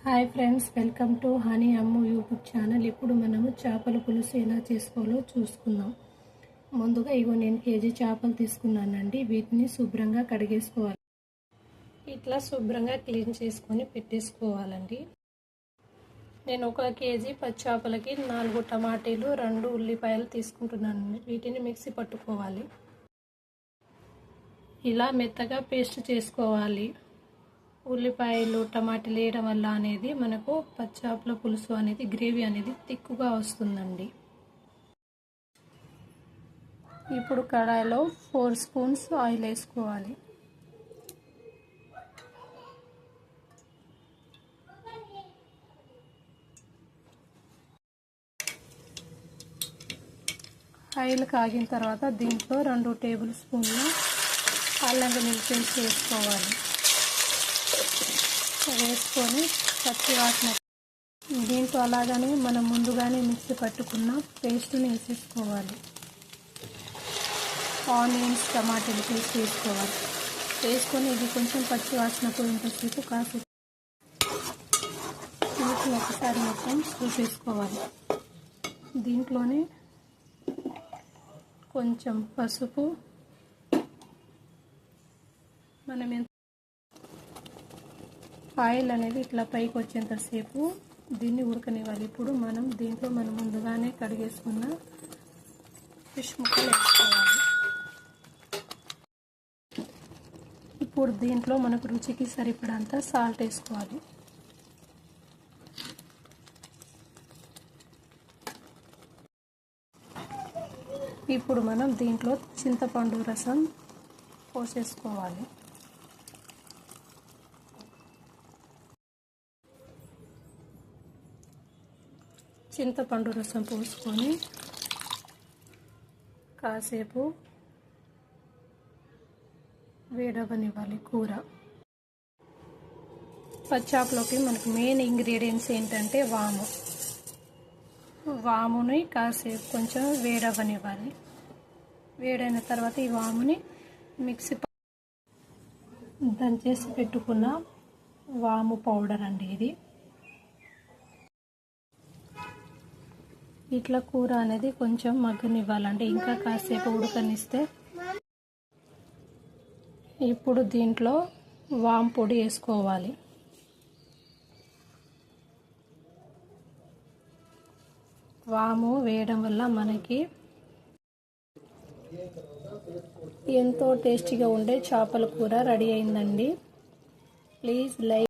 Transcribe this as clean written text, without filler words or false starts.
Hi friends, welcome to honey Ammu YouTube channel. ఇప్పుడు మనము చేపల పులుసు ఎలా చేసుకోవాలో చూసుకుందాం. ముందుగా నేను కేజీ చేపలు తీసుకున్నానండి. వీటిని శుభ్రంగా కడిగేసుకోవాలి. ఇట్లా శుభ్రంగా క్లీన్ చేసుకొని పెట్టేసుకోవాలండి. నేను 1 కేజీ పచ్చి చేపలకి 4 టమాటీలు 2 ఉల్లిపాయలు తీసుకుంటున్నానండి. వీటిని మిక్సీ పట్టుకోవాలి. ఇలా మెత్తగా పేస్ట్ చేసుకోవాలి. ఉల్లిపాయలు టమాటాలు వేయడం వల్ల అనేది మనకు పచ్చి చేపల పులుసు అనేది గ్రేవీ అనేది తిక్కుగా వస్తుందండి. ఇప్పుడు కడాయిలో 4 స్పూన్స్ ఆయిల్ వేసుకోవాలి. ఆయిల్ కాగిన తర్వాత దీంట్లో 2 టేబుల్ స్పూన్లు అల్లం వెల్లుల్లి పేస్ట్ వేసుకోవాలి. వేసుకొని పచ్చి వాసన దీంట్లో అలాగనే మనం ముందుగానే మిక్సీ పట్టుకున్న పేస్ట్ని వేసేసుకోవాలి. ఆనియన్స్ టమాటాలు పేస్ట్ వేసుకోవాలి. వేసుకొని ఇది కొంచెం పచ్చి వాసన పోయేంతసేపు కాసేపు వీటిని ఒకసారి మొత్తం చూసేసుకోవాలి. దీంట్లోనే కొంచెం పసుపు, మనం ఆయిల్ అనేది ఇట్లా పైకి వచ్చేంతసేపు దీన్ని ఉడకనివ్వాలి. ఇప్పుడు మనం దీంట్లో ముందుగానే కడిగేసుకున్న ఫిష్ ముక్కలు వేసుకోవాలి. ఇప్పుడు దీంట్లో మనకు రుచికి సరిపడంత సాల్ట్ వేసుకోవాలి. ఇప్పుడు మనం దీంట్లో చింతపండు రసం పోసేసుకోవాలి. చింతపండు రసం పోసుకొని కాసేపు వేడవనివ్వాలి. కూర పచ్చాపలోకి మనకు మెయిన్ ఇంగ్రీడియంట్స్ ఏంటంటే వాముని కాసేపు కొంచెం వేడవనివ్వాలి. వేడైన తర్వాత ఈ వాముని మిక్సీ దంచేసి పెట్టుకున్న వాము పౌడర్ అండి ఇది. ఇట్లా కూర అనేది కొంచెం మగ్గనివ్వాలండి, ఇంకా కాసేపు ఉడకనిస్తే. ఇప్పుడు దీంట్లో వాము పొడి వేసుకోవాలి. వాము వేయడం వల్ల మనకి ఎంతో టేస్టీగా ఉండే చేపల కూర రెడీ అయిందండి. Please like